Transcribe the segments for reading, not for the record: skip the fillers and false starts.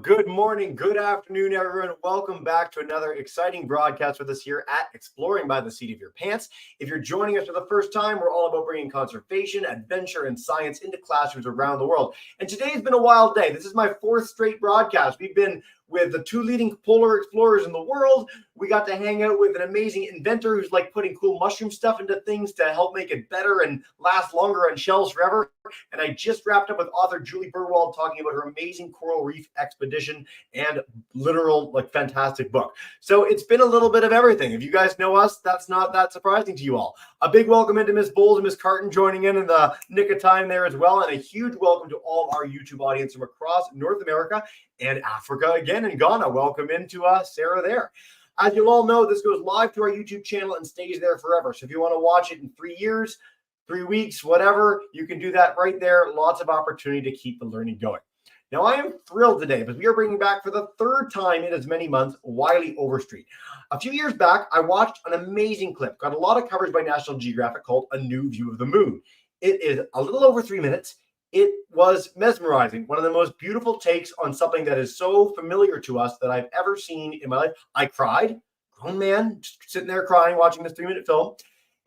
Good morning, good afternoon, everyone. Welcome back to another exciting broadcast with us here at Exploring by the Seat of Your Pants. If you're joining us for the first time, we're all about bringing conservation, adventure, and science into classrooms around the world. And today's been a wild day. This is my fourth straight broadcast. We've been with the two leading polar explorers in the world. We got to hang out with an amazing inventor who's like putting cool mushroom stuff into things to help make it better and last longer on shelves forever. And I just wrapped up with author Julie Burwald talking about her amazing coral reef expedition and literal, fantastic book. So it's been a little bit of everything. If you guys know us, that's not that surprising to you all. A big welcome into Miss Bowles and Miss Carton joining in the nick of time there as well. And a huge welcome to all our YouTube audience from across North America and Africa again, and Ghana. Welcome into Sarah there. As you'll all know, this goes live to our YouTube channel and stays there forever. So if you want to watch it in 3 years, 3 weeks, whatever, you can do that right there. Lots of opportunity to keep the learning going. Now, I am thrilled today because we are bringing back for the third time in as many months, Wylie Overstreet. A few years back, I watched an amazing clip, got a lot of coverage by National Geographic, called A New View of the Moon. It is a little over 3 minutes. It was mesmerizing. One of the most beautiful takes on something that is so familiar to us that I've ever seen in my life. I cried, grown man, just sitting there crying, watching this 3-minute film.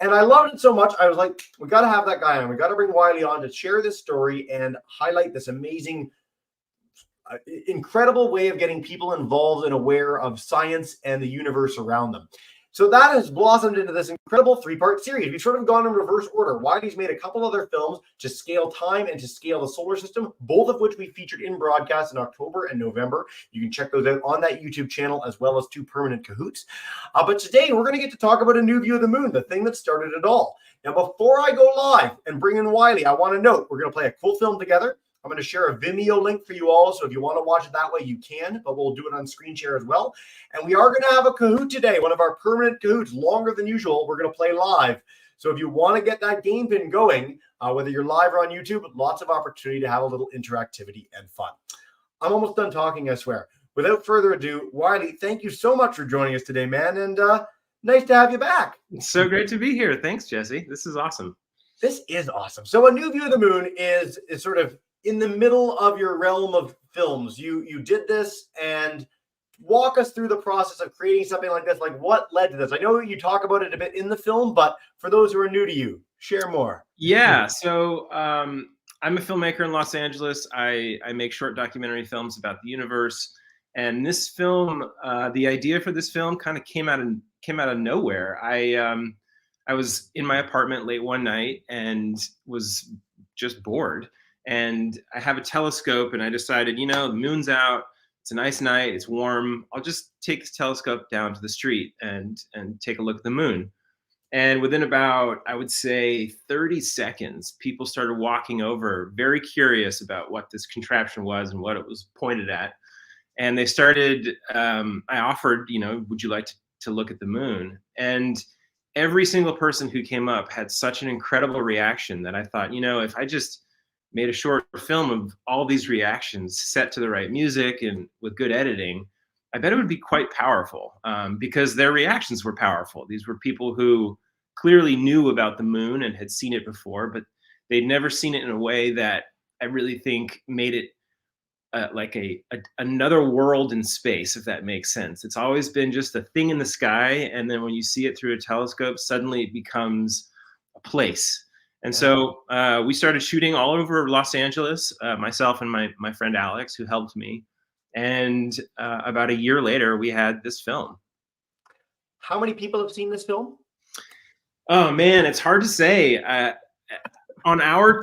And I loved it so much, I was like, we got to have that guy on. We got to bring Wylie on to share this story and highlight this amazing, incredible way of getting people involved and aware of science and the universe around them. So that has blossomed into this incredible 3-part series. We've sort of gone in reverse order. Wylie's made a couple other films to scale time and to scale the solar system, both of which we featured in broadcast in October and November. You can check those out on that YouTube channel, as well as 2 permanent cahoots. But today we're going to get to talk about A New View of the Moon, the thing that started it all. Now, before I go live and bring in Wylie, I want to note we're going to play a cool film together. I'm going to share a Vimeo link for you all, so if you want to watch it that way, you can, but we'll do it on screen share as well. And we are going to have a Kahoot today, one of our permanent Kahoots, longer than usual. We're going to play live. So if you want to get that game pin going, whether you're live or on YouTube, lots of opportunity to have a little interactivity and fun. I'm almost done talking, I swear. Without further ado, Wylie, thank you so much for joining us today, man, and nice to have you back. It's so great to be here. Thanks, Jesse. This is awesome. This is awesome. So A New View of the Moon is sort of in the middle of your realm of films. You did this, and walk us through the process of creating something like this. Like, what led to this? I know you talk about it a bit in the film, but for those who are new to you, share more. Yeah. So I'm a filmmaker in Los Angeles. I make short documentary films about the universe. And this film, the idea for this film kind of came out of nowhere. I was in my apartment late one night and was just bored. And I have a telescope, and I decided, the moon's out. It's a nice night. It's warm. I'll just take this telescope down to the street and take a look at the moon. And within about, I would say, 30 seconds, people started walking over, very curious about what this contraption was and what it was pointed at. And they started, I offered, would you like to look at the moon? And every single person who came up had such an incredible reaction that I thought, if I just made a short film of all these reactions set to the right music and with good editing, I bet it would be quite powerful, because their reactions were powerful. These were people who clearly knew about the moon and had seen it before, but they'd never seen it in a way that I really think made it like another world in space, if that makes sense. It's always been just a thing in the sky, and then when you see it through a telescope, suddenly it becomes a place. And so we started shooting all over Los Angeles, myself and my friend Alex, who helped me. And about a year later, we had this film. How many people have seen this film? Oh man, it's hard to say. On our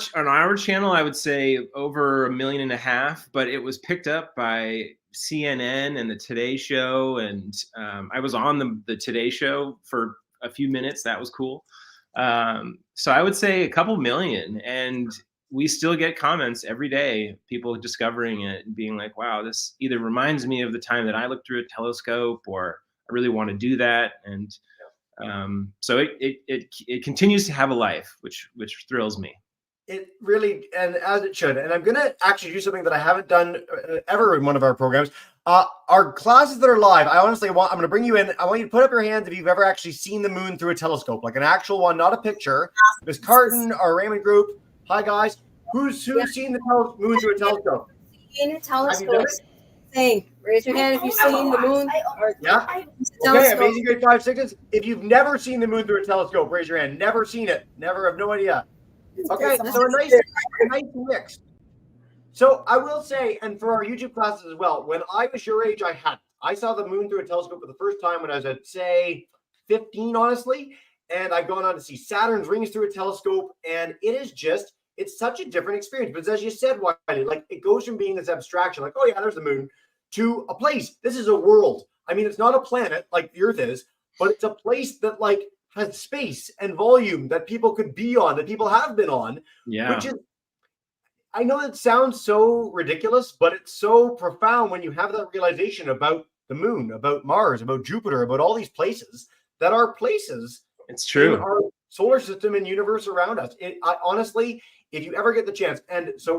channel, I would say over 1.5 million, but it was picked up by CNN and the Today Show, and I was on the Today Show for a few minutes. That was cool. So I would say a couple million, and we still get comments every day, people discovering it and being like, wow, this either reminds me of the time that I looked through a telescope, or I really want to do that. And so it continues to have a life, which thrills me. It really, and as it should. And I'm going to actually do something that I haven't done ever in one of our programs. Our classes that are live, I'm going to bring you in. I want you to put up your hands if you've ever actually seen the moon through a telescope, like an actual one, not a picture. Miss Carton, our Raymond group. Hi, guys. Who's seen the moon through a telescope? In a telescope. Hey, raise your hand if you've seen the moon. Yeah. Okay, Amazing Great 5 Seconds. If you've never seen the moon through a telescope, raise your hand. Never seen it. Never, have no idea. Okay, so a nice mix. So I will say, and for our YouTube classes as well, when I was your age, I saw the moon through a telescope for the first time when I was at, say, 15, honestly. And I've gone on to see Saturn's rings through a telescope, and it's such a different experience. But as you said, Wylie, like it goes from being this abstraction, like, oh yeah, there's the moon, to a place. This is a world. I mean, it's not a planet like the Earth is, but it's a place that like has space and volume that people could be on, that people have been on, which is, I know it sounds so ridiculous, but it's so profound when you have that realization about the moon, about Mars, about Jupiter, about all these places that are places. It's true. In our solar system and universe around us. I honestly, if you ever get the chance, and so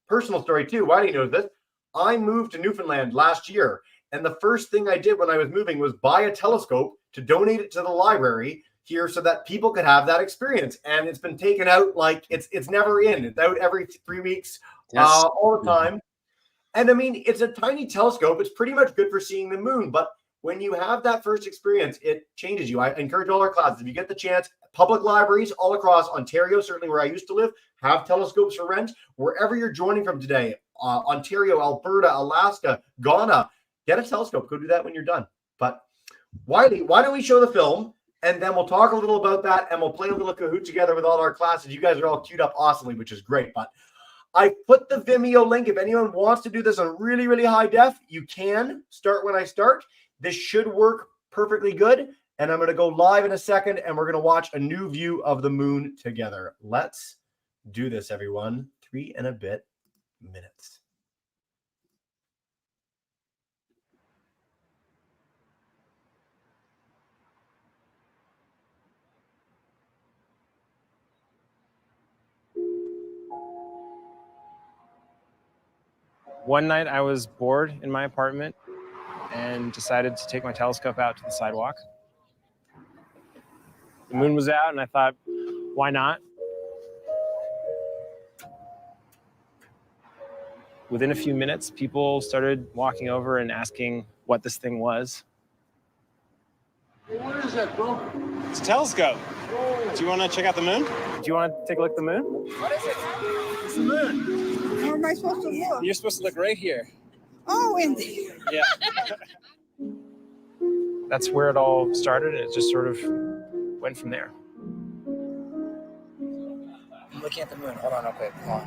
personal story too, Wylie knows this, I moved to Newfoundland last year. And the first thing I did when I was moving was buy a telescope to donate it to the library here so that people could have that experience. And it's been taken out like it's never in. It's out every 3 weeks, all the time. And I mean, it's a tiny telescope. It's pretty much good for seeing the moon. But when you have that first experience, it changes you. I encourage all our classes, if you get the chance, public libraries all across Ontario, certainly where I used to live, have telescopes for rent. Wherever you're joining from today, Ontario, Alberta, Alaska, Ghana, get a telescope. Go do that when you're done. But Wylie, why don't we show the film? And then we'll talk a little about that, and we'll play a little Kahoot together with all our classes. You guys are all queued up awesomely, which is great. But I put the Vimeo link. If anyone wants to do this on really, really high def, you can start when I start. This should work perfectly good. And I'm going to go live in a second, and we're going to watch a new view of the moon together. Let's do this, everyone. 3 and a bit minutes. One night I was bored in my apartment and decided to take my telescope out to the sidewalk. The moon was out and I thought, why not? Within a few minutes, people started walking over and asking what this thing was. Hey, what is that, bro? It's a telescope. Do you want to check out the moon? Do you want to take a look at the moon? What is it? It's the moon. How am I supposed to look? You're supposed to look right here. Oh, indeed. Yeah. That's where it all started, and it just sort of went from there. I'm looking at the moon. Hold on, okay, come on.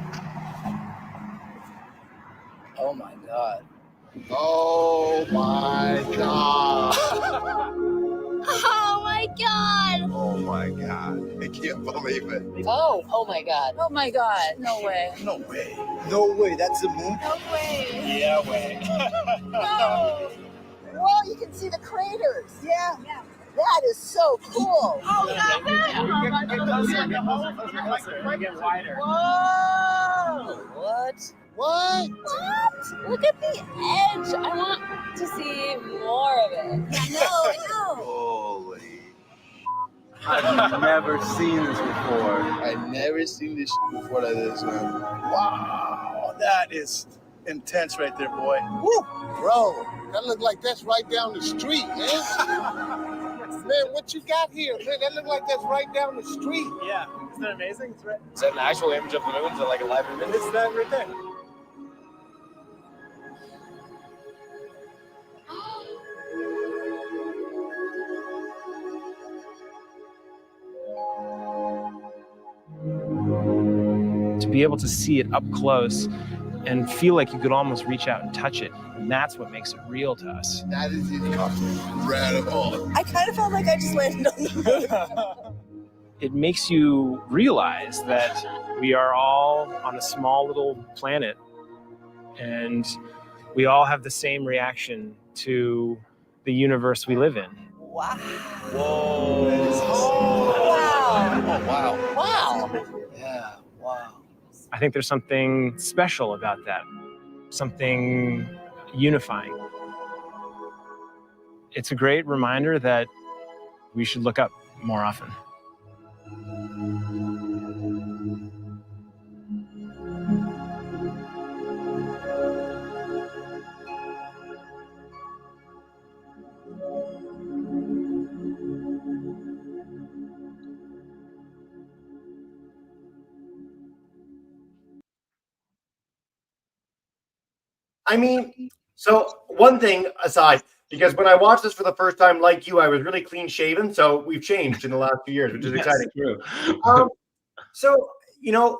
Oh my god. Oh my god. Oh my god! Oh my god. I can't believe it. Oh my god. Oh my god. No way. No way. No way. That's the moon? No way! Yeah, way. No! Whoa, you can see the craters. Yeah. That is so cool. Oh god! Get wider. Whoa. What? What? What? Look at the edge! I want to see more of it. Yeah, no. Holy. I've never seen this before. I've never seen this before like this, man. Wow. That is intense right there, boy. Woo! Bro, that look like that's right down the street, man. Man, what you got here? Man, that look like that's right down the street. Yeah, isn't that amazing? It's right. Is that an actual image of the moon? Is it like a live image? It's that right there. To be able to see it up close and feel like you could almost reach out and touch it. And that's what makes it real to us. That is incredible. I kind of felt like I just landed on the moon. It makes you realize that we are all on a small little planet and we all have the same reaction to the universe we live in. Wow. Whoa. Wow. Oh, wow. Wow. Yeah, wow. I think there's something special about that, something unifying. It's a great reminder that we should look up more often. I mean, so one thing aside, because when I watched this for the first time, like you, I was really clean shaven. So we've changed in the last few years, which is Yes, exciting. true. So,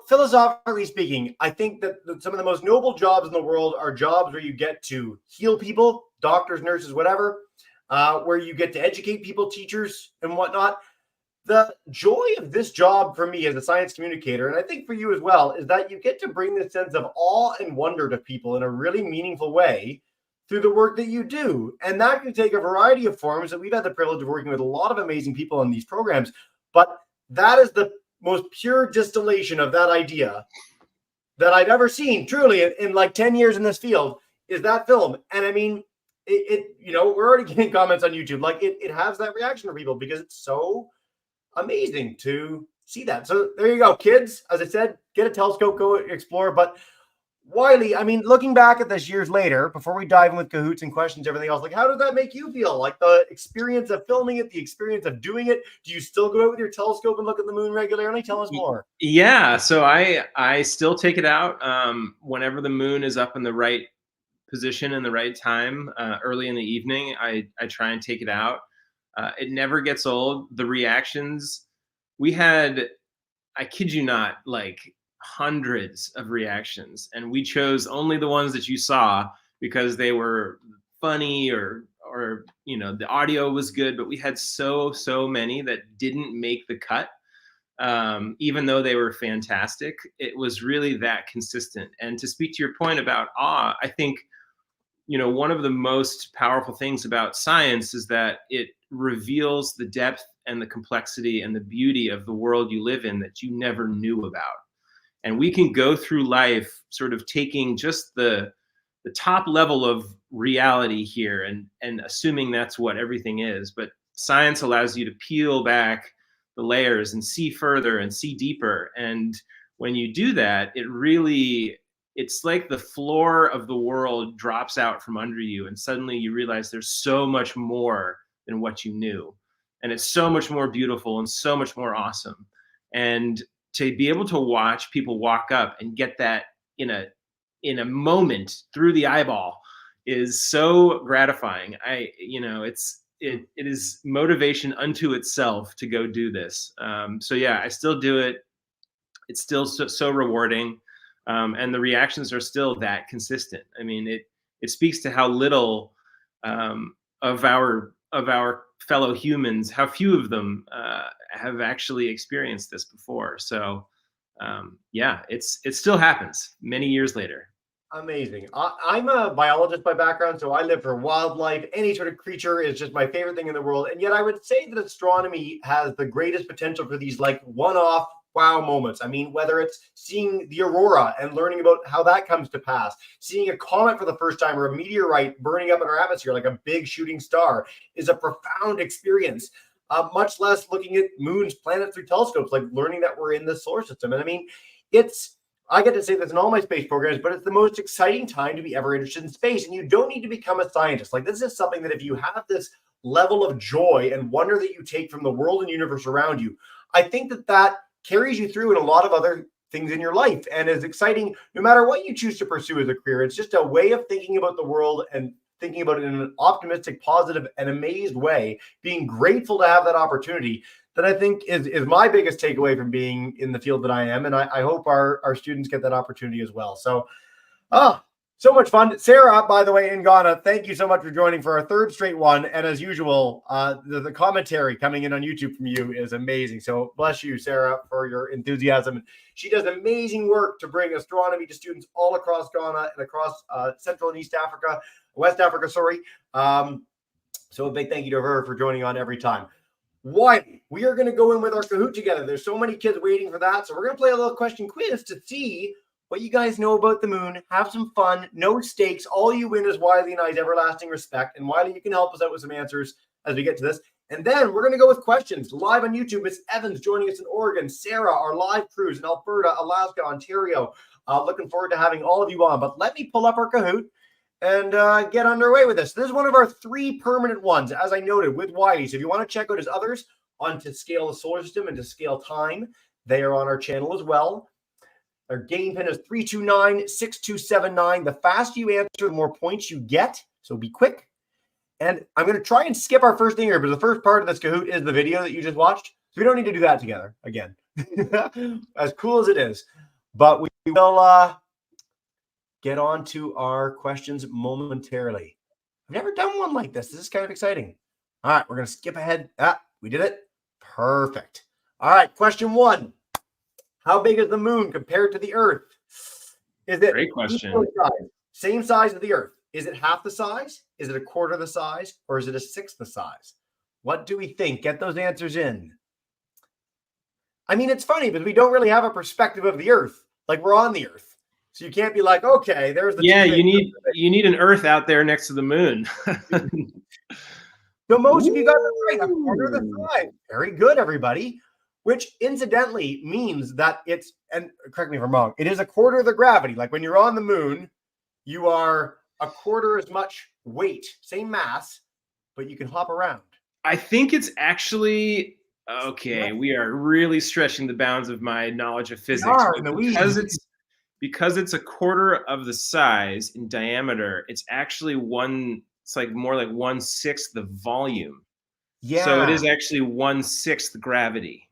philosophically speaking, I think that some of the most noble jobs in the world are jobs where you get to heal people, doctors, nurses, whatever, where you get to educate people, teachers, and whatnot. The joy of this job for me as a science communicator, and I think for you as well, is that you get to bring this sense of awe and wonder to people in a really meaningful way through the work that you do. And that can take a variety of forms. And we've had the privilege of working with a lot of amazing people in these programs, but that is the most pure distillation of that idea that I've ever seen, truly, in like 10 years in this field, is that film. And I mean, we're already getting comments on YouTube. Like it has that reaction for people because it's so amazing to see that. So there you go, kids. As I said, get a telescope, go explore. But Wylie, I mean, looking back at this years later, before we dive in with cahoots and questions, everything else, like how does that make you feel? Like the experience of filming it, the experience of doing it. Do you still go out with your telescope and look at the moon regularly? Tell us more. Yeah, so I still take it out whenever the moon is up in the right position and the right time, early in the evening. I try and take it out. It never gets old. The reactions we had, I kid you not, like hundreds of reactions, and we chose only the ones that you saw because they were funny or the audio was good. But we had so many that didn't make the cut. Even though they were fantastic, it was really that consistent. And to speak to your point about awe, I think one of the most powerful things about science is that it reveals the depth and the complexity and the beauty of the world you live in that you never knew about. And we can go through life sort of taking just the top level of reality here and assuming that's what everything is. But science allows you to peel back the layers and see further and see deeper. And when you do that, it's like the floor of the world drops out from under you, and suddenly you realize there's so much more than what you knew. And it's so much more beautiful and so much more awesome. And to be able to watch people walk up and get that in a moment through the eyeball is so gratifying. It is motivation unto itself to go do this. So yeah, I still do it. It's still so rewarding. And the reactions are still that consistent. I mean, it speaks to how little of our fellow humans, how few of them have actually experienced this before. So yeah, it still happens many years later. Amazing. I'm a biologist by background, so I live for wildlife. Any sort of creature is just my favorite thing in the world. And yet I would say that astronomy has the greatest potential for these like one-off wow moments. I mean, whether it's seeing the aurora and learning about how that comes to pass, seeing a comet for the first time or a meteorite burning up in our atmosphere like a big shooting star is a profound experience. Much less looking at moons, planets through telescopes, like learning that we're in the solar system. And I mean, I get to say this in all my space programs, but it's the most exciting time to be ever interested in space. And you don't need to become a scientist. Like this is something that if you have this level of joy and wonder that you take from the world and universe around you, I think that carries you through in a lot of other things in your life and is exciting no matter what you choose to pursue as a career. It's just a way of thinking about the world and thinking about it in an optimistic, positive, and amazed way, being grateful to have that opportunity. That I think is my biggest takeaway from being in the field that I am. And I hope our students get that opportunity as well. So, so much fun. Sarah, by the way, in Ghana, thank you so much for joining for our third straight one. And as usual, the commentary coming in on YouTube from you is amazing. So bless you, Sarah, for your enthusiasm. She does amazing work to bring astronomy to students all across Ghana and across Central and West Africa, sorry. So a big thank you to her for joining on every time. Wylie, we are going to go in with our Kahoot together. There's so many kids waiting for that. So we're going to play a little question quiz to see what you guys know about the moon. Have some fun. No stakes. All you win is Wylie and I's everlasting respect. And Wylie, you can help us out with some answers as we get to this. And then we're going to go with questions live on YouTube. Miss Evans joining us in Oregon. Sarah, our live crews in Alberta, Alaska, Ontario. Looking forward to having all of you on. But let me pull up our Kahoot and get underway with this. This is one of our 3 permanent ones, as I noted, with Wylie. So if you want to check out his others on To Scale the Solar System and To Scale Time, they are on our channel as well. Our game pin is 329-6279. The faster you answer, the more points you get. So be quick. And I'm going to try and skip our first thing here, but the first part of this Kahoot is the video that you just watched. So we don't need to do that together again, as cool as it is. But we will get on to our questions momentarily. I've never done one like this. This is kind of exciting. All right, we're going to skip ahead. We did it. Perfect. All right, question 1. How big is the moon compared to the Earth? Is it Great question. Same size as the Earth? Is it half the size? Is it a quarter the size? Or is it a sixth the size? What do we think? Get those answers in. I mean, it's funny because we don't really have a perspective of the Earth. Like, we're on the Earth. So you can't be like, okay, there's the you need an Earth out there next to the moon. So most of you got it right. A quarter of the size. Very good, everybody. Which incidentally means that it's, and correct me if I'm wrong, it is a quarter of the gravity. Like when you're on the moon, you are a quarter as much weight, same mass, but you can hop around. I think it's actually, okay, we are really stretching the bounds of my knowledge of physics. Because it's a quarter of the size in diameter, it's actually it's like more like 1/6 the volume. Yeah. So it is actually 1/6 gravity.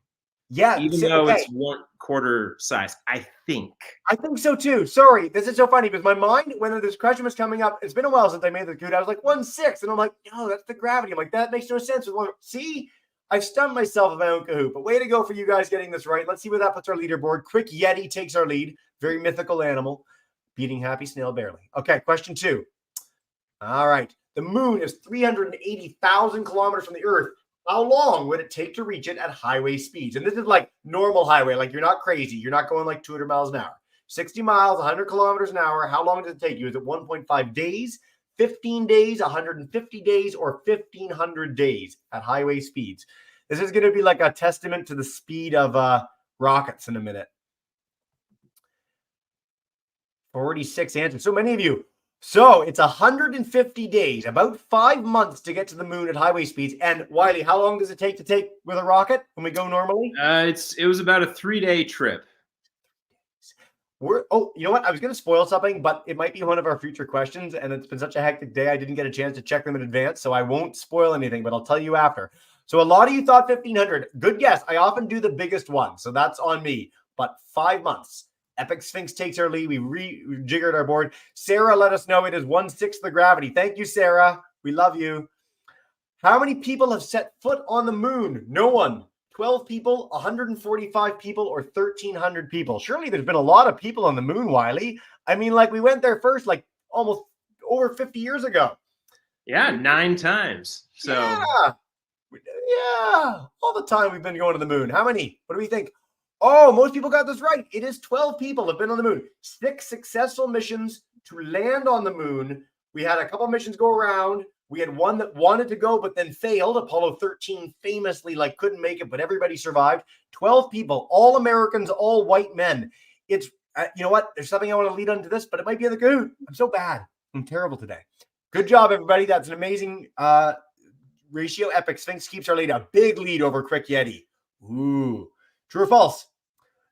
Yeah. Even though it's 1/4 size, I think. I think so too. Sorry, this is so funny because my mind, when this question was coming up, it's been a while since I made the Kahoot. I was like 1/6, and I'm like, no, that's the gravity. I'm like, that makes no sense. See, I've stunned myself with my own Kahoot. But way to go for you guys getting this right. Let's see where that puts our leaderboard. Quick Yeti takes our lead. Very mythical animal, beating Happy Snail barely. Okay, question 2. All right. The moon is 380,000 kilometers from the Earth. How long would it take to reach it at highway speeds? And this is like normal highway, like you're not crazy. You're not going like 200 miles an hour. 60 miles, 100 kilometers an hour. How long does it take you? Is it 1.5 days, 15 days, 150 days, or 1,500 days at highway speeds? This is going to be like a testament to the speed of rockets in a minute. 46 answers. So many of you. So it's 150 days, about 5 months to get to the moon at highway speeds. And Wylie, how long does it take with a rocket when we go normally? It was about a 3-day trip. You know what? I was going to spoil something, but it might be one of our future questions. And it's been such a hectic day. I didn't get a chance to check them in advance. So I won't spoil anything, but I'll tell you after. So a lot of you thought 1,500. Good guess. I often do the biggest one. So that's on me. But 5 months. Epic Sphinx takes our lead. We rejiggered our board. Sarah let us know it is 1/6 the gravity. Thank you, Sarah. We love you. How many people have set foot on the moon? No one. 12 people, 145 people, or 1,300 people? Surely there's been a lot of people on the moon, Wylie. I mean, like we went there first, like almost over 50 years ago. Yeah, 9 times. So yeah, all the time we've been going to the moon. How many? What do we think? Oh, most people got this right. It is 12 people have been on the moon. 6 successful missions to land on the moon. We had a couple missions go around. We had one that wanted to go but then failed. Apollo 13 famously couldn't make it, but everybody survived. 12 people, all Americans, all white men. It's you know what? There's something I want to lead onto this, but it might be in the Kahoot. I'm so bad. I'm terrible today. Good job, everybody. That's an amazing ratio. Epic Sphinx keeps our lead. A big lead over Quick Yeti. Ooh. True or false?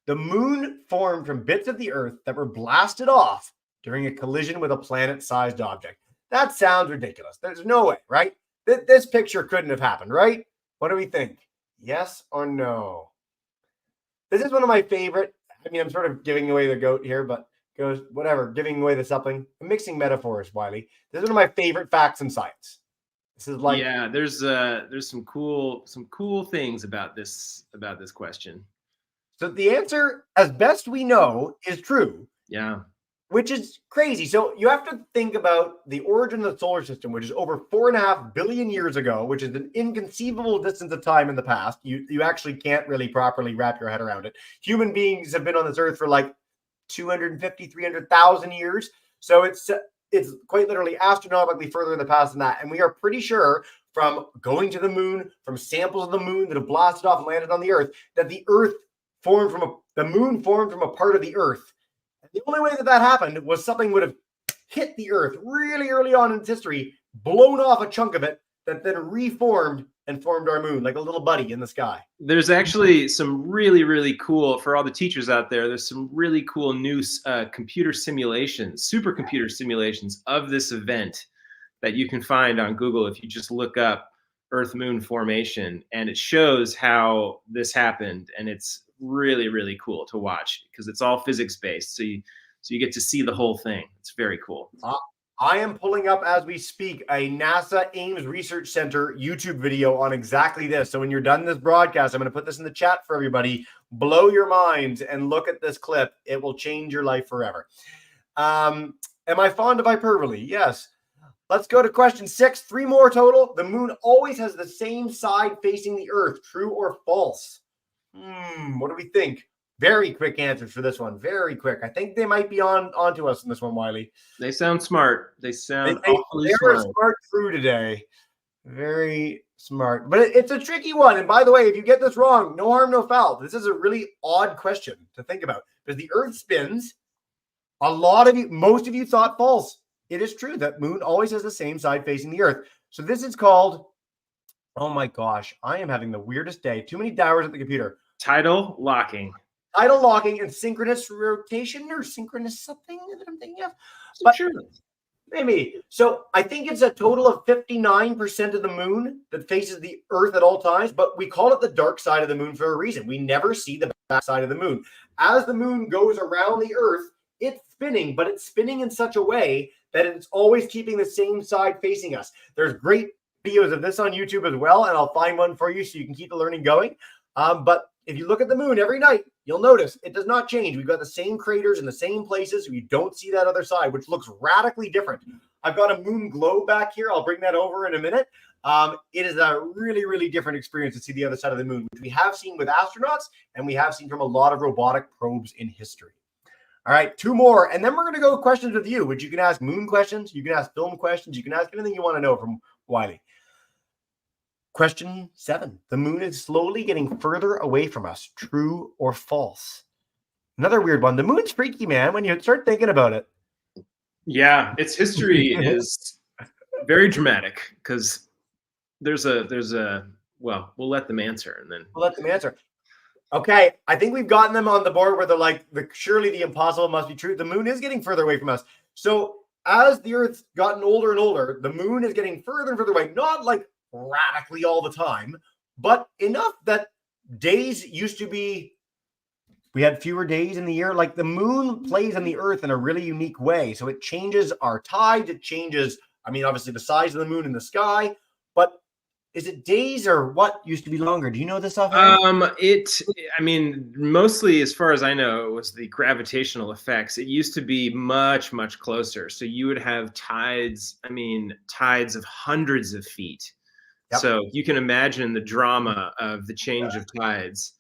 The moon formed from bits of the Earth that were blasted off during a collision with a planet-sized object. That sounds ridiculous. There's no way, right? This picture couldn't have happened, right? What do we think? Yes or no? This is one of my favorite. I mean, I'm sort of giving away the goat here, but goes whatever, giving away the something. I'm mixing metaphors, Wylie. This is one of my favorite facts in science. This is like there's some cool things about this question. So the answer, as best we know, is true. Yeah. Which is crazy. So you have to think about the origin of the solar system, which is over 4.5 billion years ago, which is an inconceivable distance of time in the past. You actually can't really properly wrap your head around it. Human beings have been on this earth for like 250, 300,000 years. So it's quite literally astronomically further in the past than that. And we are pretty sure from going to the moon, from samples of the moon that have blasted off and landed on the earth, that the moon formed from a part of the earth. And the only way that happened was something would have hit the earth really early on in its history, blown off a chunk of it, that then reformed and formed our moon like a little buddy in the sky. There's actually some really, really cool, for all the teachers out there, there's some really cool new computer simulations, supercomputer simulations of this event that you can find on Google if you just look up Earth Moon formation, and it shows how this happened, and it's really, really cool to watch because it's all physics based. So you get to see the whole thing. It's very cool. I am pulling up as we speak a NASA Ames Research Center YouTube video on exactly this. So when you're done this broadcast, I'm going to put this in the chat for everybody. Blow your minds and look at this clip. It will change your life forever. Am I fond of hyperbole? Yes. Let's go to question 6. 3 more total. The moon always has the same side facing the Earth. True or false? What do we think? Very quick answers for this one. Very quick. I think they might be on to us in this one, Wylie. They sound smart. They sound awfully smart. They're a smart crew today. Very smart. But it's a tricky one. And by the way, if you get this wrong, no harm, no foul. This is a really odd question to think about because the Earth spins. Most of you thought false. It is true that moon always has the same side facing the Earth. So this is called, oh my gosh, I am having the weirdest day. Too many hours at the computer. Tidal locking. Tidal locking and synchronous rotation or synchronous something that I'm thinking of. But sure. Maybe. So I think it's a total of 59% of the moon that faces the Earth at all times, but we call it the dark side of the moon for a reason. We never see the back side of the moon. As the moon goes around the Earth, it's spinning, but it's spinning in such a way that it's always keeping the same side facing us. There's great videos of this on YouTube as well, and I'll find one for you so you can keep the learning going. But if you look at the moon every night, you'll notice it does not change. We've got the same craters in the same places. We don't see that other side, which looks radically different. I've got a moon globe back here. I'll bring that over in a minute. It is a really, really different experience to see the other side of the moon, which we have seen with astronauts, and we have seen from a lot of robotic probes in history. All right, 2 more, and then we're going to go questions with you, which you can ask moon questions, you can ask film questions, you can ask anything you want to know from Wylie. Question 7. The moon is slowly getting further away from us. True or false? Another weird one. The moon's freaky, man, when you start thinking about it. Yeah, its history is very dramatic because there's a well, we'll let them answer and then we'll let them answer. Okay, I think we've gotten them on the board where they're like, surely the impossible must be true. The moon is getting further away from us. So as the Earth's gotten older and older, the moon is getting further and further away. Not like radically all the time, but enough that days used to be, we had fewer days in the year. Like the moon plays on the Earth in a really unique way. So it changes our tides. It changes, I mean, obviously the size of the moon in the sky, but is it days or what used to be longer? Do you know this offhand? I mean, mostly as far as I know, it was the gravitational effects. It used to be much, much closer. So you would have tides of hundreds of feet. Yep. So you can imagine the drama of the change of tides.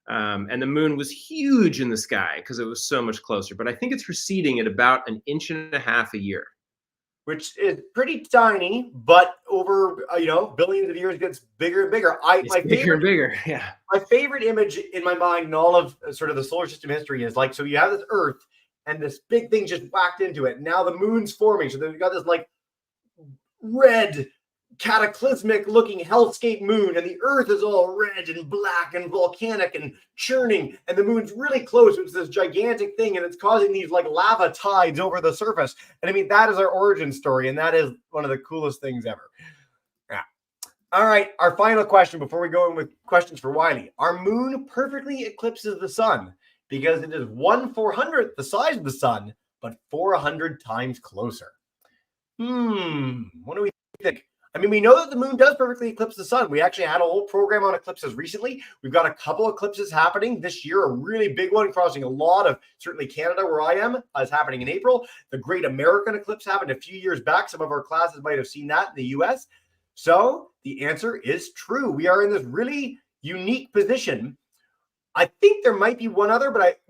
And the moon was huge in the sky because it was so much closer. But I think it's receding at about 1.5 inches a year. Which is pretty tiny, but over billions of years it gets bigger and bigger. Bigger and bigger, yeah. My favorite image in my mind in all of sort of the solar system history is like, so you have this Earth and this big thing just whacked into it. Now the moon's forming, so then we've got this like red, cataclysmic looking hellscape moon, and the Earth is all red and black and volcanic and churning, and the moon's really close. It's this gigantic thing, and it's causing these like lava tides over the surface. And I mean, that is our origin story, and that is one of the coolest things ever. Yeah. All right, our final question before we go in with questions for Wylie. Our moon perfectly eclipses the sun because it is 1/400th the size of the sun, but 400 times closer. What do we think? I mean, we know that the moon does perfectly eclipse the sun. We actually had a whole program on eclipses recently. We've got a couple eclipses happening this year, a really big one crossing a lot of, certainly Canada, where I am, is happening in April. The Great American Eclipse happened a few years back. Some of our classes might have seen that in the US. So the answer is true. We are in this really unique position. I think there might be one other, but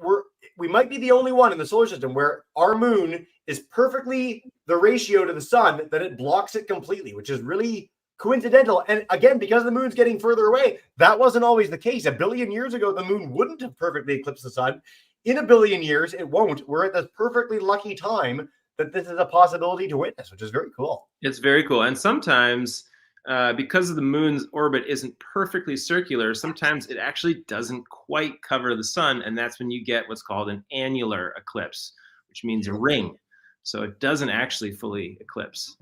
we might be the only one in the solar system where our moon is perfectly the ratio to the sun that it blocks it completely, which is really coincidental. And again, because the moon's getting further away, that wasn't always the case. 1 billion years ago, the moon wouldn't have perfectly eclipsed the sun. In 1 billion years, it won't. We're at this perfectly lucky time that this is a possibility to witness, which is very cool. It's very cool. And sometimes because of the moon's orbit isn't perfectly circular, sometimes it actually doesn't quite cover the sun, and that's when you get what's called an annular eclipse, which means a ring. So it doesn't actually fully eclipse.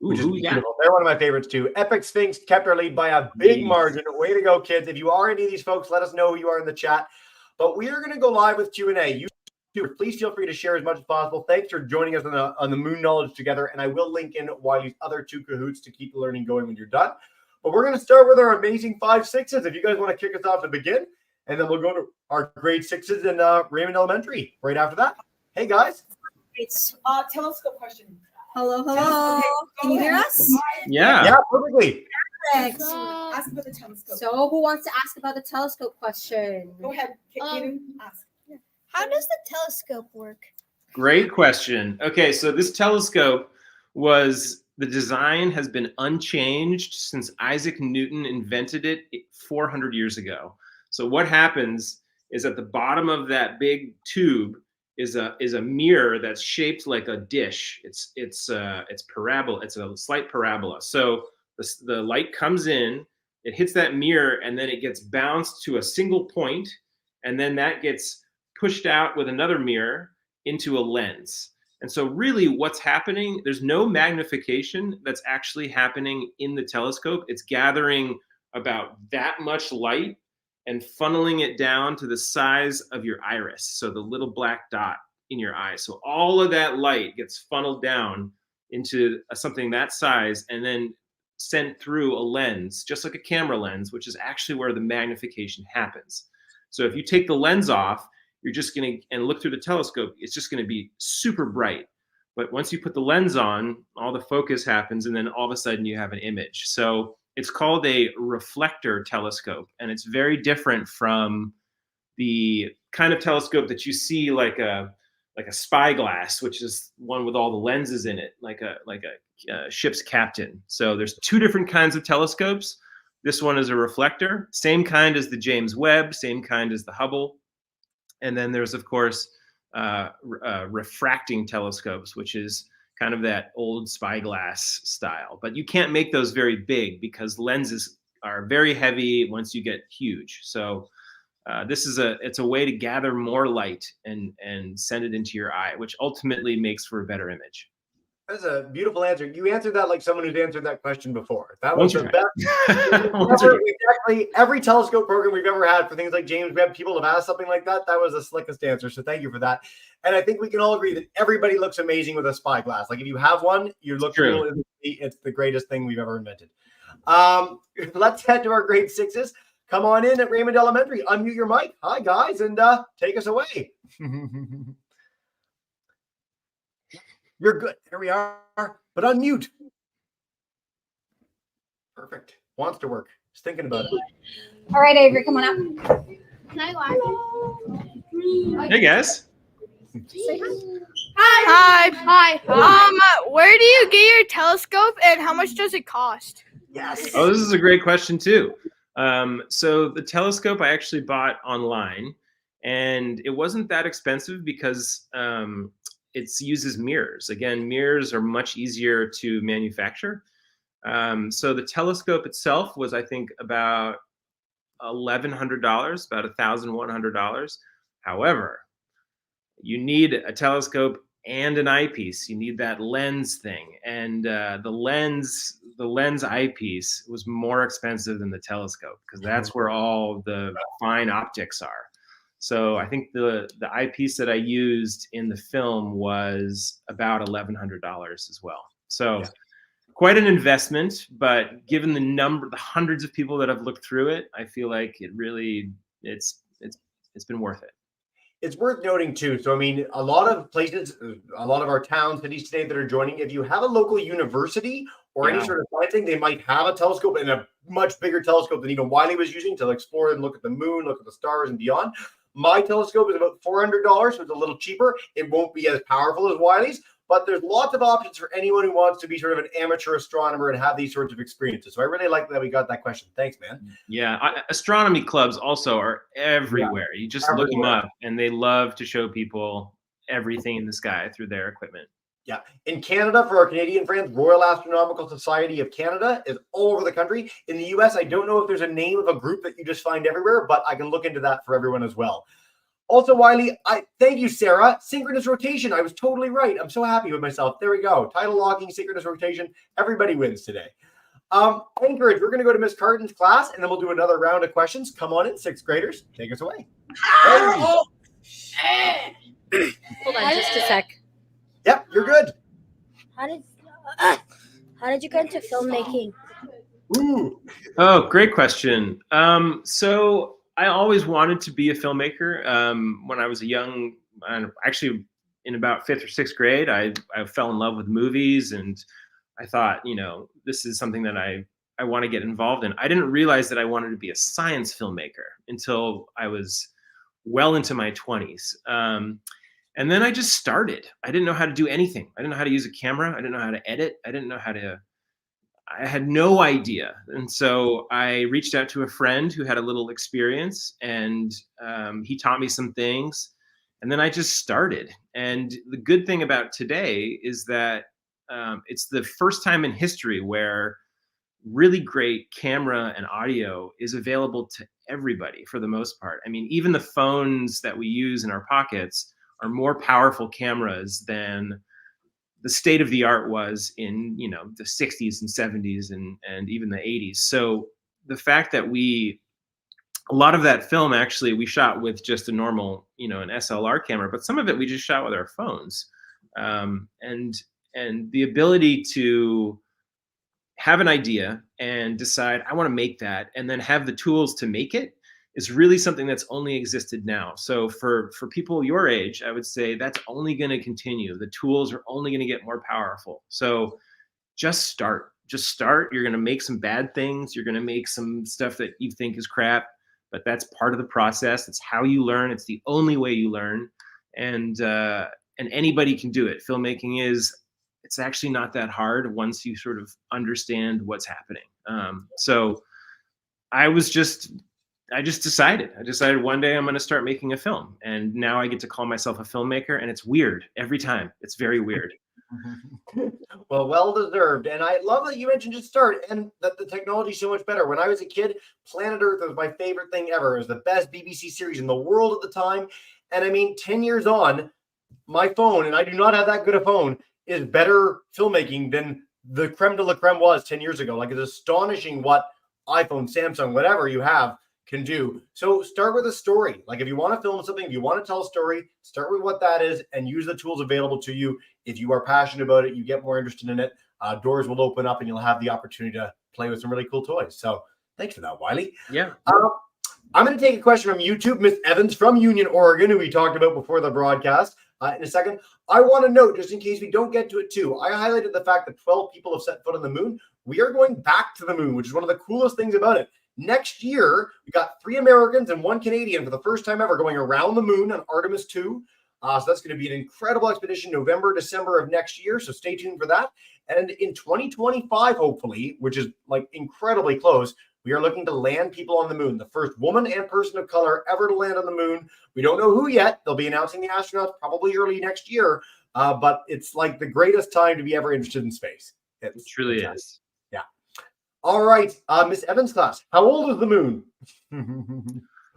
Ooh, Which is yeah. beautiful. They're one of my favorites too. Epic Sphinx kept our lead by a big margin. Way to go, kids. If you are any of these folks, let us know who you are in the chat. But we are going to go live with Q&A. You please feel free to share as much as possible. Thanks for joining us on the Moon Knowledge together. And I will link in Wiley's other 2 cahoots to keep the learning going when you're done. But we're going to start with our amazing 5-6s. If you guys want to kick us off to begin, and then we'll go to our grade 6s in Raymond Elementary right after that. Hey, guys. It's telescope question. Hello, hello. Can you hear us? Yeah. Yeah, perfectly. Perfect. Ask about the telescope. So who wants to ask about the telescope question? Go ahead, Kaden, ask. How does the telescope work? Great question. Okay, so this telescope the design has been unchanged since Isaac Newton invented it 400 years ago. So what happens is at the bottom of that big tube is a mirror that's shaped like a dish. It's parabola. It's a slight parabola. So the light comes in, it hits that mirror, and then it gets bounced to a single point, and then that gets pushed out with another mirror into a lens. And so really what's happening, there's no magnification that's actually happening in the telescope. It's gathering about that much light and funneling it down to the size of your iris. So the little black dot in your eye. So all of that light gets funneled down into something that size and then sent through a lens, just like a camera lens, which is actually where the magnification happens. So if you take the lens off, you're just going to, and look through the telescope, it's just going to be super bright. But once you put the lens on, all the focus happens, and then all of a sudden you have an image. So it's called a reflector telescope, and it's very different from the kind of telescope that you see like a spyglass, which is one with all the lenses in it, like a ship's captain. So there's 2 different kinds of telescopes. This one is a reflector, same kind as the James Webb, same kind as the Hubble. And then there's, of course, refracting telescopes, which is kind of that old spyglass style. But you can't make those very big because lenses are very heavy once you get huge. So it's a way to gather more light and send it into your eye, which ultimately makes for a better image. That's a beautiful answer. You answered that like someone who's answered that question before. That was the best. Exactly. Every telescope program we've ever had for things like James Webb, people have asked something like that. That was the slickest answer. So thank you for that. And I think we can all agree that everybody looks amazing with a spyglass. Like if you have one, you look cool. It's the greatest thing we've ever invented. Let's head to our grade 6s. Come on in at Raymond Elementary. Unmute your mic. Hi, guys, and take us away. You're good. There we are. But unmute. Perfect. Wants to work. Just thinking about it. All right, Avery, come on up. Can I laugh? Hey, guys. Say hi. Hi. Where do you get your telescope, and how much does it cost? Yes. Oh, this is a great question too. So the telescope I actually bought online, and it wasn't that expensive because it uses mirrors. Again, mirrors are much easier to manufacture. So the telescope itself was, I think, about $1,100, about $1,100. However, you need a telescope and an eyepiece. You need that lens thing, and the lens eyepiece was more expensive than the telescope because that's where all the fine optics are. So I think the eyepiece that I used in the film was about $1,100 as well. So yeah. Quite an investment, but given the hundreds of people that have looked through it, I feel like it's been worth it. It's worth noting too. So, I mean, a lot of places, a lot of our towns, cities today that are joining, if you have a local university or any sort of science thing, they might have a telescope and a much bigger telescope than even Wylie was using to explore and look at the moon, look at the stars and beyond. My telescope is about $400, so it's a little cheaper. It won't be as powerful as Wylie's, but there's lots of options for anyone who wants to be sort of an amateur astronomer and have these sorts of experiences. So I really like that we got that question. Thanks, man. Yeah, astronomy clubs also are everywhere. You just look them up, and they love to show people everything in the sky through their equipment. Yeah. In Canada, for our Canadian friends, Royal Astronomical Society of Canada is all over the country. In the US, I don't know if there's a name of a group that you just find everywhere, but I can look into that for everyone as well. Also, Wylie, thank you, Sarah. Synchronous rotation. I was totally right. I'm so happy with myself. There we go. Title locking, synchronous rotation. Everybody wins today. Anchorage, we're going to go to Miss Carden's class, and then we'll do another round of questions. Come on in, sixth graders. Take us away. Hold on just a sec. Yep, you're good. How did you get into filmmaking? Ooh. Oh, great question. So I always wanted to be a filmmaker. When I was actually in about 5th or 6th grade, I fell in love with movies, and I thought, this is something that I want to get involved in. I didn't realize that I wanted to be a science filmmaker until I was well into my 20s. And then I just started. I didn't know how to do anything. I didn't know how to use a camera. I didn't know how to edit. I had no idea. And so I reached out to a friend who had a little experience, and he taught me some things. And then I just started. And the good thing about today is that it's the first time in history where really great camera and audio is available to everybody for the most part. I mean, even the phones that we use in our pockets are more powerful cameras than the state of the art was in, the 60s and 70s and even the 80s. So the fact that a lot of that film actually we shot with just a normal, an SLR camera, but some of it we just shot with our phones. And the ability to have an idea and decide I want to make that, and then have the tools to make it, is really something that's only existed now. So for people your age, I would say that's only going to continue. The tools are only going to get more powerful. So just start. You're going to make some bad things. You're going to make some stuff that you think is crap, but that's part of the process. It's how you learn. It's the only way you learn. And anybody can do it. Filmmaking it's actually not that hard once you sort of understand what's happening. So I just decided one day I'm going to start making a film, and now I get to call myself a filmmaker, and it's weird every time. It's very weird. Well deserved. And I love that you mentioned just start, and that the technology is so much better. When I was a kid, Planet Earth was my favorite thing ever. It was the best BBC series in the world at the time. And I mean, 10 years on, my phone, and I do not have that good a phone, is better filmmaking than the creme de la creme was 10 years ago. Like, it's astonishing what iPhone, Samsung, whatever you have can do. So start with a story. Like, if you want to film something, if you want to tell a story, start with what that is and use the tools available to you. If you are passionate about it, you get more interested in it, doors will open up and you'll have the opportunity to play with some really cool toys. So thanks for that, Wylie. Yeah. I'm going to take a question from YouTube, Miss Evans from Union, Oregon, who we talked about before the broadcast. In a second, I want to note, just in case we don't get to it too, I highlighted the fact that 12 people have set foot on the moon. We are going back to the moon, which is one of the coolest things about it. Next year, we got 3 Americans and 1 Canadian for the first time ever going around the moon on Artemis 2. So that's going to be an incredible expedition, November, December of next year. So stay tuned for that. And in 2025, hopefully, which is like incredibly close, we are looking to land people on the moon. The first woman and person of color ever to land on the moon. We don't know who yet. They'll be announcing the astronauts probably early next year. But it's like the greatest time to be ever interested in space. It truly is. Yeah. All right. Miss Evans' class. How old is the moon?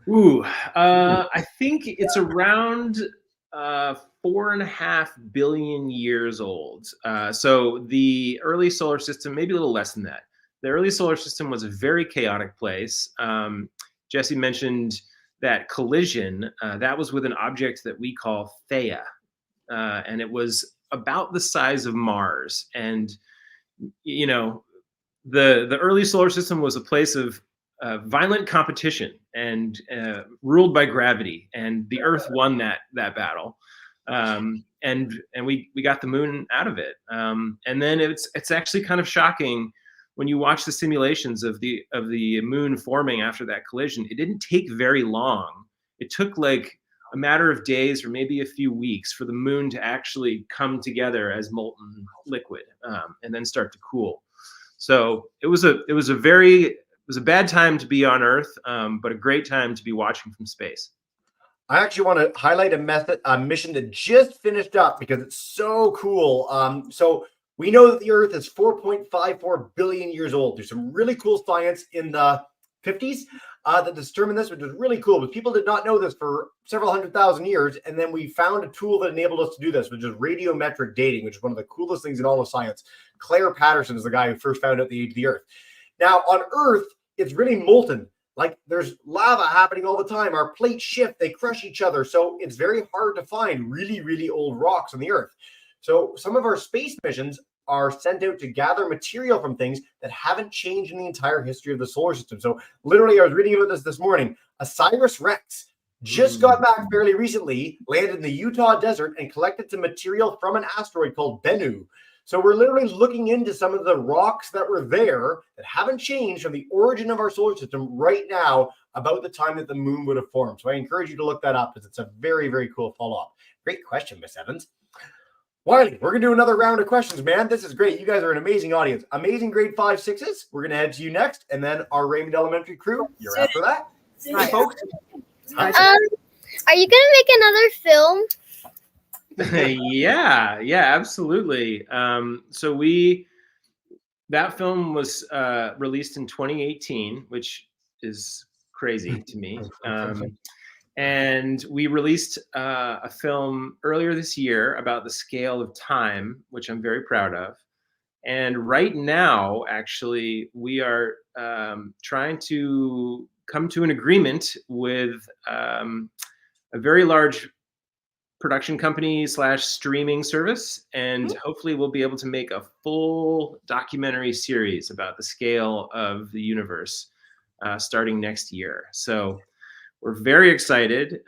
Ooh, I think it's around 4.5 billion years old. So the early solar system, maybe a little less than that. The early solar system was a very chaotic place. Jesse mentioned that collision. That was with an object that we call Theia. And it was about the size of Mars. And, the early solar system was a place of violent competition and ruled by gravity. And the Earth won that battle. And we got the moon out of it. And then it's actually kind of shocking when you watch the simulations of the moon forming after that collision. It didn't take very long. It took like a matter of days or maybe a few weeks for the moon to actually come together as molten liquid and then start to cool. So it was a bad time to be on Earth, but a great time to be watching from space. I actually want to highlight a mission that just finished up because it's so cool. So we know that the Earth is 4.54 billion years old. There's some really cool science in the 50s that determined this, which was really cool. But people did not know this for several 100,000 years. And then we found a tool that enabled us to do this, which is radiometric dating, which is one of the coolest things in all of science. Claire Patterson is the guy who first found out the age of the Earth. Now, on Earth, it's really molten. Like there's lava happening all the time. Our plates shift, they crush each other. So it's very hard to find really, really old rocks on the Earth. So some of our space missions are sent out to gather material from things that haven't changed in the entire history of the solar system. So literally, I was reading about this morning. OSIRIS-REx just got back fairly recently, landed in the Utah desert and collected some material from an asteroid called Bennu. So we're literally looking into some of the rocks that were there that haven't changed from the origin of our solar system right now about the time that the moon would have formed. So I encourage you to look that up because it's a very, very cool follow-up. Great question, Miss Evans. Wylie, we're going to do another round of questions, man. This is great. You guys are an amazing audience. Amazing grade 5, 6s. We're going to head to you next. And then our Raymond Elementary crew, you're after that. Hi, folks. Are you going to make another film? Yeah, absolutely. So that film was released in 2018, which is crazy to me. And we released a film earlier this year about the scale of time, which I'm very proud of. And right now, actually, we are trying to come to an agreement with a very large production company / streaming service, and hopefully we'll be able to make a full documentary series about the scale of the universe starting next year. So we're very excited.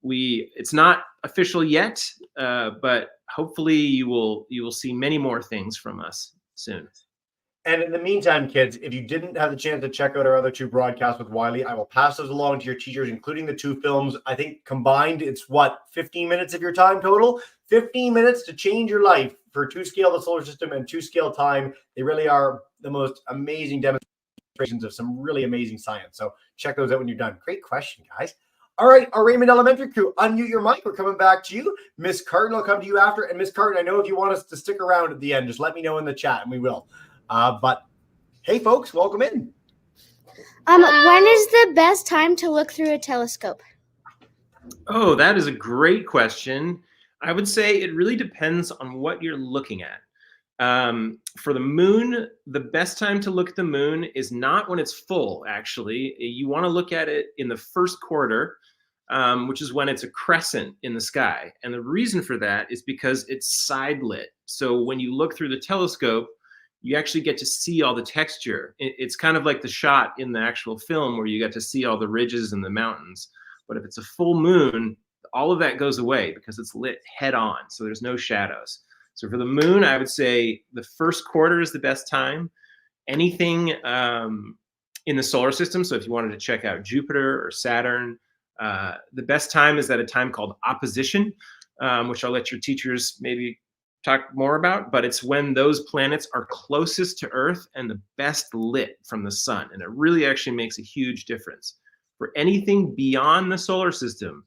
It's not official yet, but hopefully you will see many more things from us soon. And in the meantime, kids, if you didn't have the chance to check out our other 2 broadcasts with Wylie, I will pass those along to your teachers, including the 2 films. I think combined, it's 15 minutes of your time total? 15 minutes to change your life for 2 scale the solar system and 2 scale time. They really are the most amazing demonstrations of some really amazing science. So check those out when you're done. Great question, guys. All right, our Raymond Elementary crew, unmute your mic. We're coming back to you. Miss Carton will come to you after. And Miss Carton, I know if you want us to stick around at the end, just let me know in the chat and we will. But hey, folks, welcome in. When is the best time to look through a telescope? Oh, that is a great question. I would say it really depends on what you're looking at. For the moon, the best time to look at the moon is not when it's full, actually. You want to look at it in the first quarter, which is when it's a crescent in the sky. And the reason for that is because it's side lit. So when you look through the telescope, you actually get to see all the texture. It's kind of like the shot in the actual film where you get to see all the ridges and the mountains. But if it's a full moon, all of that goes away because it's lit head on. So there's no shadows. So for the moon, I would say the first quarter is the best time. Anything in the solar system, so if you wanted to check out Jupiter or Saturn, the best time is at a time called opposition, which I'll let your teachers maybe talk more about, but it's when those planets are closest to Earth and the best lit from the sun. And it really actually makes a huge difference. For anything beyond the solar system,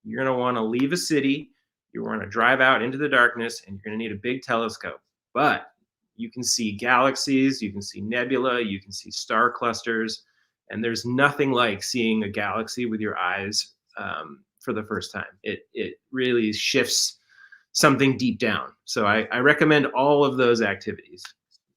you're going to want to leave a city, you want to drive out into the darkness, and you're going to need a big telescope. But you can see galaxies, you can see nebula, you can see star clusters, and there's nothing like seeing a galaxy with your eyes for the first time. It really shifts something deep down. So I recommend all of those activities.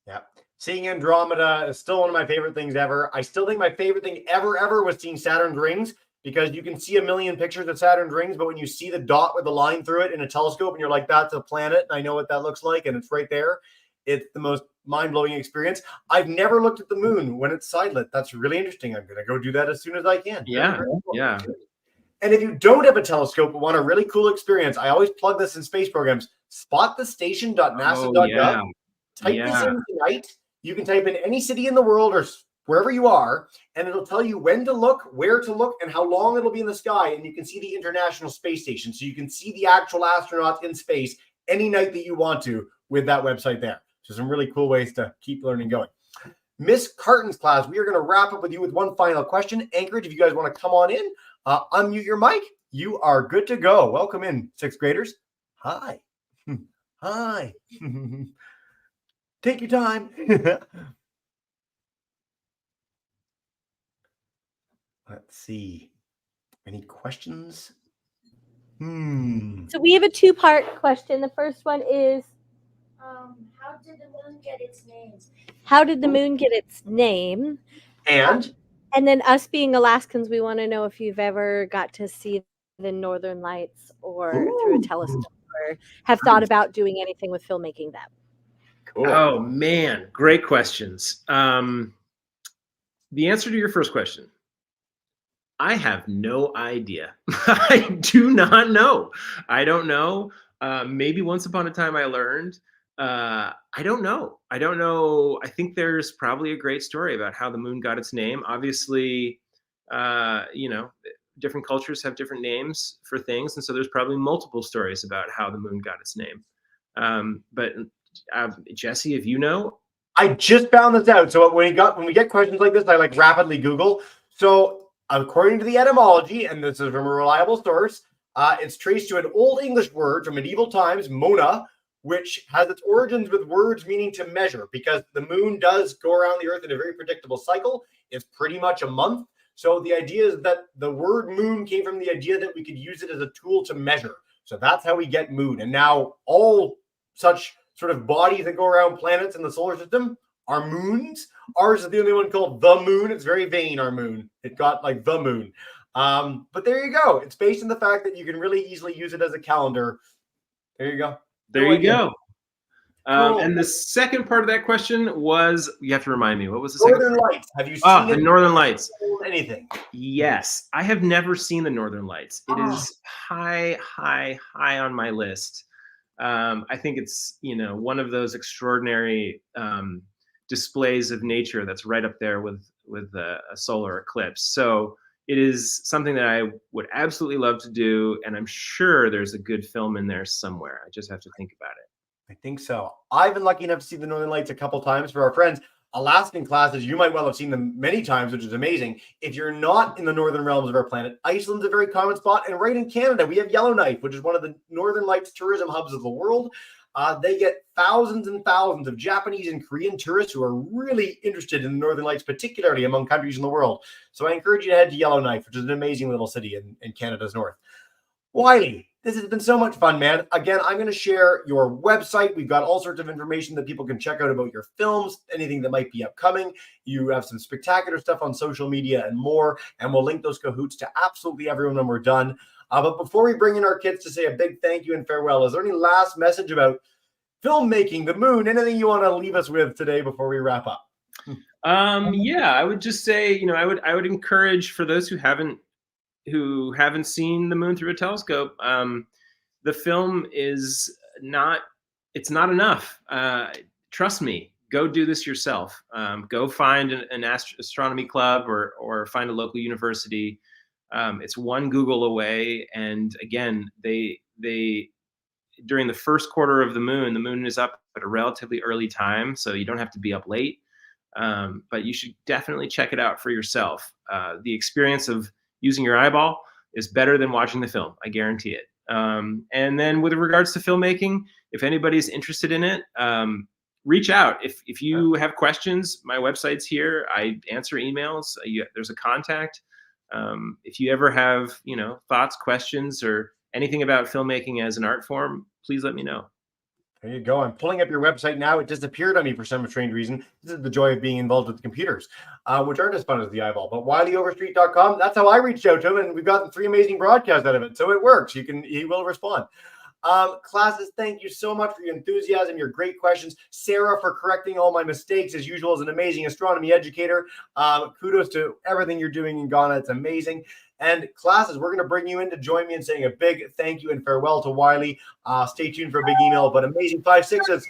Yeah. Seeing Andromeda is still one of my favorite things ever. I still think my favorite thing ever was seeing Saturn's rings, because you can see a million pictures of Saturn's rings, but when you see the dot with the line through it in a telescope and you're like, that's a planet, and I know what that looks like, and it's right there, it's the most mind-blowing experience. I've never looked at the moon when it's side-lit. That's really interesting. I'm going to go do that as soon as I can. Yeah, yeah. And if you don't have a telescope but want a really cool experience, I always plug this in space programs. Spotthestation.nasa.gov. Oh, yeah. Type this in tonight. You can type in any city in the world or wherever you are, and it'll tell you when to look, where to look, and how long it'll be in the sky. And you can see the International Space Station. So you can see the actual astronauts in space any night that you want to with that website there. So some really cool ways to keep learning going. Miss Carton's class, we are going to wrap up with you with one final question. Anchorage, if you guys want to come on in, unmute your mic. you are good to go. Welcome in, 6th graders. Hi. Hi. Take your time. Let's see. Any questions? So we have a two-part question. The first one is, how did the moon get its name? how did the moon get its name? And then us being Alaskans, we want to know if you've ever got to see the Northern Lights or through a telescope, or have thought about doing anything with filmmaking that. cool. Oh man, great questions. The answer to your first question, I have no idea. I do not know. I don't know. Maybe once upon a time I learned. I don't know. I don't know. I think there's probably a great story about how the moon got its name. Obviously, different cultures have different names for things, and so there's probably multiple stories about how the moon got its name. But Jesse, if you know, I just found this out. So when we get questions like this, I like rapidly Google. So according to the etymology, and this is from a reliable source, it's traced to an Old English word from medieval times, mona, which has its origins with words meaning to measure, because the moon does go around the earth in a very predictable cycle. It's pretty much a month. So the idea is that the word moon came from the idea that we could use it as a tool to measure. So that's how we get moon. And now all such sort of bodies that go around planets in the solar system are moons. Ours is the only one called the moon. It's very vain, our moon. It got like the moon. But there you go. It's based on the fact that you can really easily use it as a calendar. There you go. There you go. Cool. And the second part of that question was, you have to remind me, what was the second Northern part? Lights. Have you seen the Northern Lights? Anything? Yes. I have never seen the Northern Lights. It is high on my list. I think it's, one of those extraordinary displays of nature that's right up there with a solar eclipse. So it is something that I would absolutely love to do, and I'm sure there's a good film in there somewhere. I just have to think about it. I think so. I've been lucky enough to see the Northern Lights a couple times. For our friends, Alaskan classes, you might well have seen them many times, which is amazing. If you're not in the northern realms of our planet, Iceland's a very common spot. And right in Canada, we have Yellowknife, which is one of the Northern Lights tourism hubs of the world. They get thousands and thousands of Japanese and Korean tourists who are really interested in the Northern Lights, particularly among countries in the world. So I encourage you to head to Yellowknife, which is an amazing little city in Canada's north. Wylie, this has been so much fun, man. Again, I'm going to share your website. We've got all sorts of information that people can check out about your films, anything that might be upcoming. You have some spectacular stuff on social media and more, and we'll link those cahoots to absolutely everyone when we're done. But before we bring in our kids to say a big thank you and farewell, is there any last message about filmmaking, the moon, anything you want to leave us with today before we wrap up? Yeah, I would just say, I would encourage, for those who haven't seen the moon through a telescope, the film is not enough. Trust me, go do this yourself. Go find an astronomy club or find a local university. It's one Google away. And again, they during the first quarter of the moon is up at a relatively early time, so you don't have to be up late. But you should definitely check it out for yourself. The experience of using your eyeball is better than watching the film. I guarantee it. And then with regards to filmmaking, if anybody's interested in it, reach out. If you have questions, my website's here. I answer emails. There's a contact. If you ever have, thoughts, questions, or anything about filmmaking as an art form, please let me know. There you go. I'm pulling up your website now. It disappeared on me for some strange reason. This is the joy of being involved with computers, which aren't as fun as the eyeball. But WylieOverstreet.com, that's how I reached out to him, and we've gotten 3 amazing broadcasts out of it. So it works. He will respond. Classes, thank you so much for your enthusiasm, your great questions. Sarah, for correcting all my mistakes, as usual, as an amazing astronomy educator. Kudos to everything you're doing in Ghana. It's amazing. And classes, we're going to bring you in to join me in saying a big thank you and farewell to Wylie. Stay tuned for a big email, but amazing 5 6s.